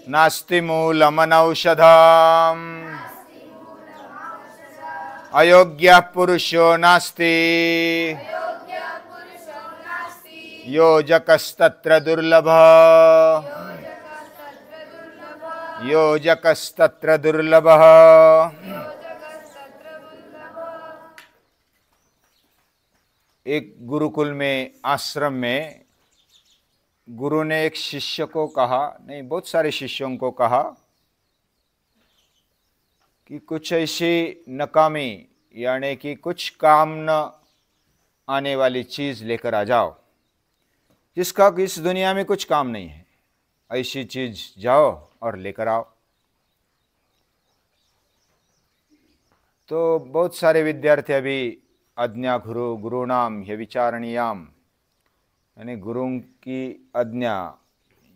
नास्ति मूलमनौषधम् अयोग्यः पुरुषो नास्ति योजकस्तत्र दुर्लभः योजकस्तत्र दुर्लभः। एक गुरुकुल में, आश्रम में, गुरु ने एक शिष्य को कहा, नहीं बहुत सारे शिष्यों को कहा कि कुछ ऐसी नकामी यानी कि कुछ काम न आने वाली चीज लेकर आ जाओ जिसका इस दुनिया में कुछ काम नहीं है, ऐसी चीज जाओ और लेकर आओ। तो बहुत सारे विद्यार्थी अभी आज्ञा गुरु गुरुणाम ह्यविचारणीयाम यानी गुरु की आज्ञा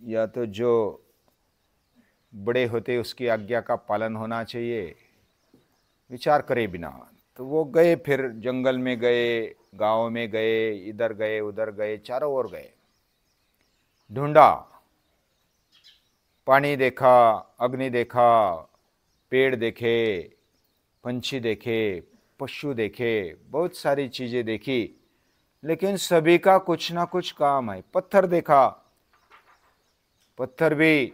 या तो जो बड़े होते उसकी आज्ञा का पालन होना चाहिए, विचार करे बिना। तो वो गए, फिर जंगल में गए, गांव में गए, इधर गए उधर गए, चारों ओर गए, ढूंढा, पानी देखा, अग्नि देखा, पेड़ देखे, पंछी देखे, पशु देखे, बहुत सारी चीजें देखी, लेकिन सभी का कुछ ना कुछ काम है। पत्थर देखा, पत्थर भी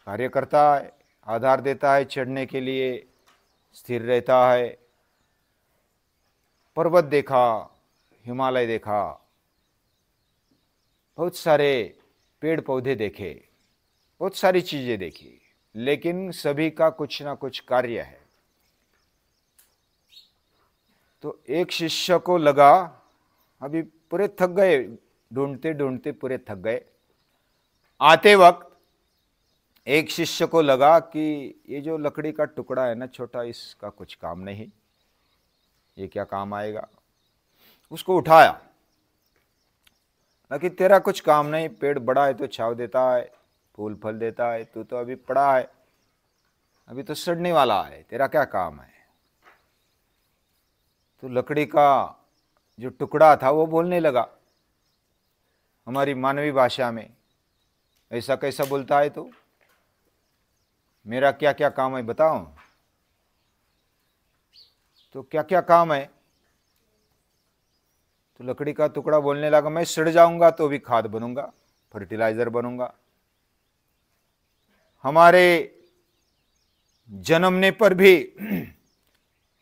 कार्य करता है, आधार देता है चढ़ने के लिए, स्थिर रहता है। पर्वत देखा, हिमालय देखा, बहुत सारे पेड़ पौधे देखे, बहुत सारी चीजें देखी, लेकिन सभी का कुछ ना कुछ कार्य है। तो एक शिष्य को लगा, अभी पूरे थक गए, ढूंढते ढूंढते पूरे थक गए। आते वक्त एक शिष्य को लगा कि ये जो लकड़ी का टुकड़ा है ना छोटा, इसका कुछ काम नहीं, ये क्या काम आएगा। उसको उठाया, ना कि तेरा कुछ काम नहीं, पेड़ बड़ा है तो छांव देता है, फूल फल देता है, तू तो अभी पड़ा है, अभी तो सड़ने वाला है, तेरा क्या काम है। तो लकड़ी का जो टुकड़ा था वो बोलने लगा, हमारी मानवी भाषा में, ऐसा कैसा बोलता है तू, मेरा क्या क्या काम है बताओ। तो क्या क्या काम है। तो लकड़ी का टुकड़ा बोलने लगा, मैं सड़ जाऊंगा तो भी खाद बनूंगा, फर्टिलाइजर बनूंगा, हमारे जन्मने पर भी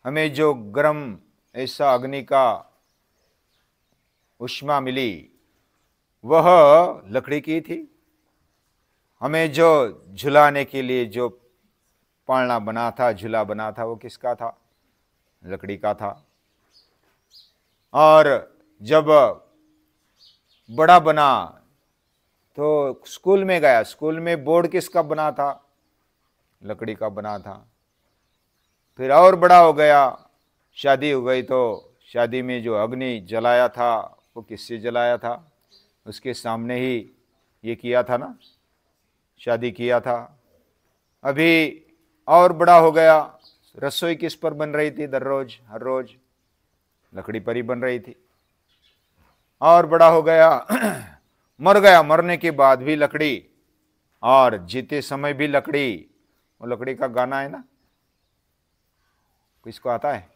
हमें जो गर्म ऐसा अग्नि का उष्मा मिली वह लकड़ी की थी। हमें जो झुलाने के लिए जो पालना बना था, झूला बना था, वो किसका था, लकड़ी का था। और जब बड़ा बना तो स्कूल में गया, स्कूल में बोर्ड किसका बना था, लकड़ी का बना था। फिर और बड़ा हो गया, शादी हो गई तो शादी में जो अग्नि जलाया था वो किससे जलाया था, उसके सामने ही ये किया था ना, शादी किया था। अभी और बड़ा हो गया, रसोई किस पर बन रही थी, हर रोज लकड़ी पर ही बन रही थी। और बड़ा हो गया, मर गया, मरने के बाद भी लकड़ी, और जीते समय भी लकड़ी। वो लकड़ी का गाना है ना, किसको आता है,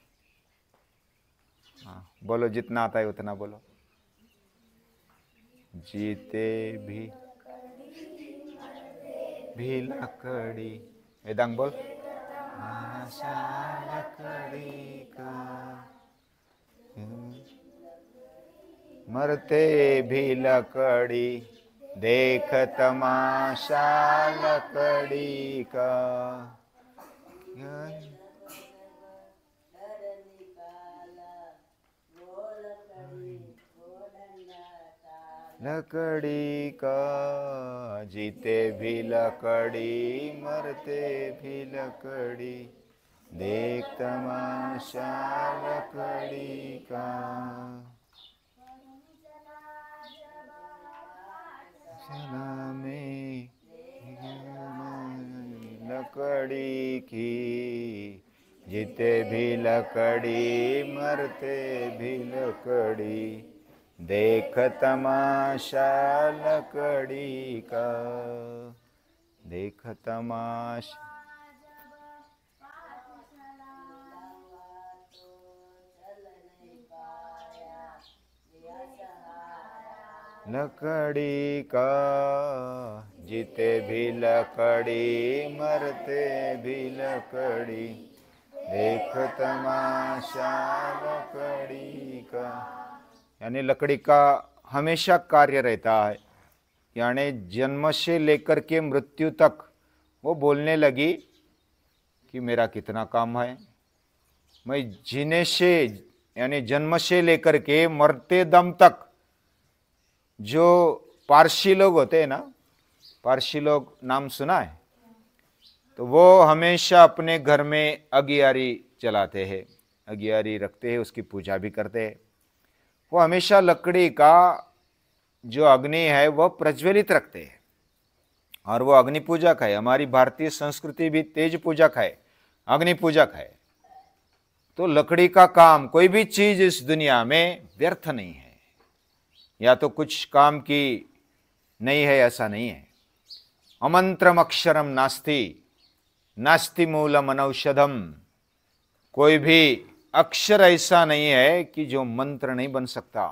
हाँ बोलो, जितना आता है उतना बोलो। जीते भी लकड़ी, वेदांग बोल। आशा लकड़ी का, मरते भी लकड़ी, देख तमाशा लकड़ी का। लकड़ी का, जीते भी लकड़ी, मरते भी लकड़ी, देख तमाशा लकड़ी का। में लकड़ी की, जीते भी लकड़ी, मरते भी लकड़ी, देख तमाशा लकड़ी का। देख तमाशा। लकड़ी का जीते भी लकड़ी, मरते भी लकड़ी, देख तमाशा लकड़ी का। यानी लकड़ी का हमेशा कार्य रहता है। यानी जन्म से लेकर के मृत्यु तक वो बोलने लगी कि मेरा कितना काम है। मैं जीने से यानी जन्म से लेकर के मरते दम तक, जो पारसी लोग होते हैं ना, पारसी लोग नाम सुना है, तो वो हमेशा अपने घर में अगियारी चलाते हैं, अगियारी रखते हैं, उसकी पूजा भी करते हैं। वो हमेशा लकड़ी का जो अग्नि है वह प्रज्वलित रखते हैं, और वो अग्नि पूजक है। हमारी भारतीय संस्कृति भी तेज पूजक है, अग्नि पूजक है। तो लकड़ी का काम, कोई भी चीज इस दुनिया में व्यर्थ नहीं है, या तो कुछ काम की नहीं है ऐसा नहीं है। अमंत्रम अक्षरम नास्ति, नास्ति मूलम अनौषधम। कोई भी अक्षर ऐसा नहीं है कि जो मंत्र नहीं बन सकता।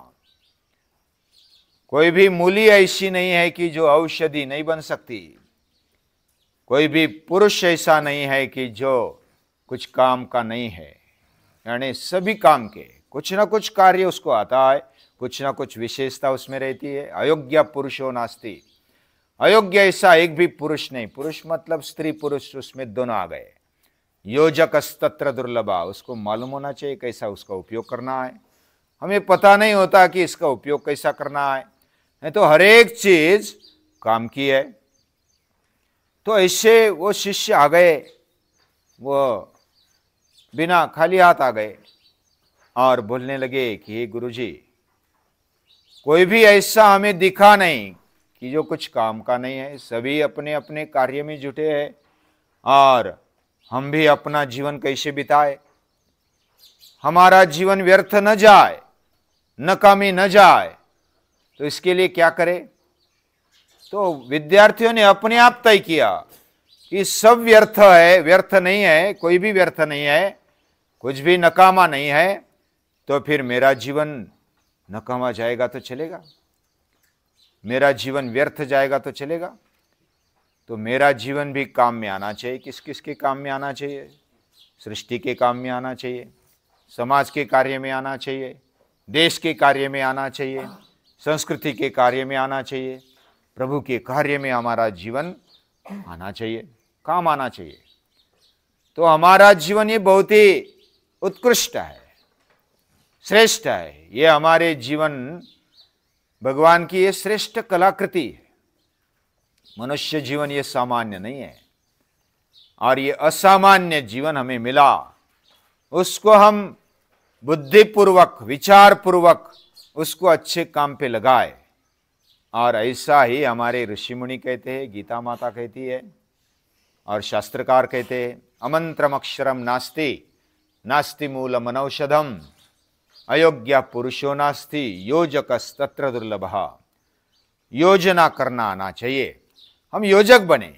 कोई भी मूली ऐसी नहीं है कि जो औषधि नहीं बन सकती। कोई भी पुरुष ऐसा नहीं है कि जो कुछ काम का नहीं है। यानी सभी काम के कुछ ना कुछ कार्य उसको आता है, कुछ ना कुछ विशेषता उसमें रहती है। अयोग्य पुरुषो नास्ति, अयोग्य ऐसा एक भी पुरुष नहीं। पुरुष मतलब स्त्री पुरुष, उसमें दोनों आ गए। योजक तत्र दुर्लभा, उसको मालूम होना चाहिए कैसा उसका उपयोग करना है। हमें पता नहीं होता कि इसका उपयोग कैसा करना है, नहीं तो हर एक चीज काम की है। तो ऐसे वो शिष्य आ गए, वो बिना खाली हाथ आ गए और बोलने लगे कि हे गुरुजी, कोई भी ऐसा हमें दिखा नहीं कि जो कुछ काम का नहीं है। सभी अपने अपने कार्य में जुटे हैं, और हम भी अपना जीवन कैसे बिताए, हमारा जीवन व्यर्थ न जाए, नकामी न जाए, तो इसके लिए क्या करें। तो विद्यार्थियों ने अपने आप तय किया कि सब व्यर्थ है, व्यर्थ नहीं है, कोई भी व्यर्थ नहीं है, कुछ भी नकामा नहीं है। तो फिर मेरा जीवन नकामा जाएगा तो चलेगा, मेरा जीवन व्यर्थ जाएगा तो चलेगा। तो मेरा जीवन भी काम में आना चाहिए। किस किस के काम में आना चाहिए? सृष्टि के काम में आना चाहिए, समाज के कार्य में आना चाहिए, देश के कार्य में आना चाहिए, संस्कृति के कार्य में आना चाहिए, प्रभु के कार्य में हमारा जीवन आना चाहिए, काम आना चाहिए। तो हमारा जीवन ये बहुत ही उत्कृष्ट है, श्रेष्ठ है। ये हमारे जीवन भगवान की ये श्रेष्ठ कलाकृति है। मनुष्य जीवन ये सामान्य नहीं है, और ये असामान्य जीवन हमें मिला, उसको हम बुद्धिपूर्वक, विचारपूर्वक उसको अच्छे काम पे लगाए। और ऐसा ही हमारे ऋषि मुनि कहते हैं, गीता माता कहती है, और शास्त्रकार कहते हैं, अमंत्रम अक्षरम नास्ति, नास्ति मूलम अनौषधम, अयोग्य पुरुषो नास्ति, योजकस्तत्र दुर्लभः। योजना करना आना चाहिए, हम योजक बने।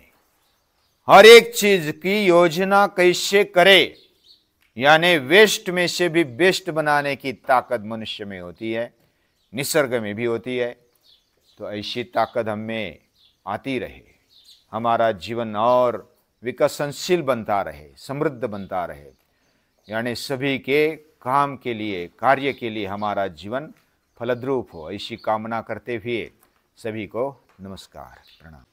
हर एक चीज की योजना कैसे करे, यानी वेस्ट में से भी बेस्ट बनाने की ताकत मनुष्य में होती है, निसर्ग में भी होती है। तो ऐसी ताकत हमें आती रहे, हमारा जीवन और विकसनशील बनता रहे, समृद्ध बनता रहे। यानी सभी के काम के लिए, कार्य के लिए हमारा जीवन फलद्रूप हो, ऐसी कामना करते हुए सभी को नमस्कार, प्रणाम।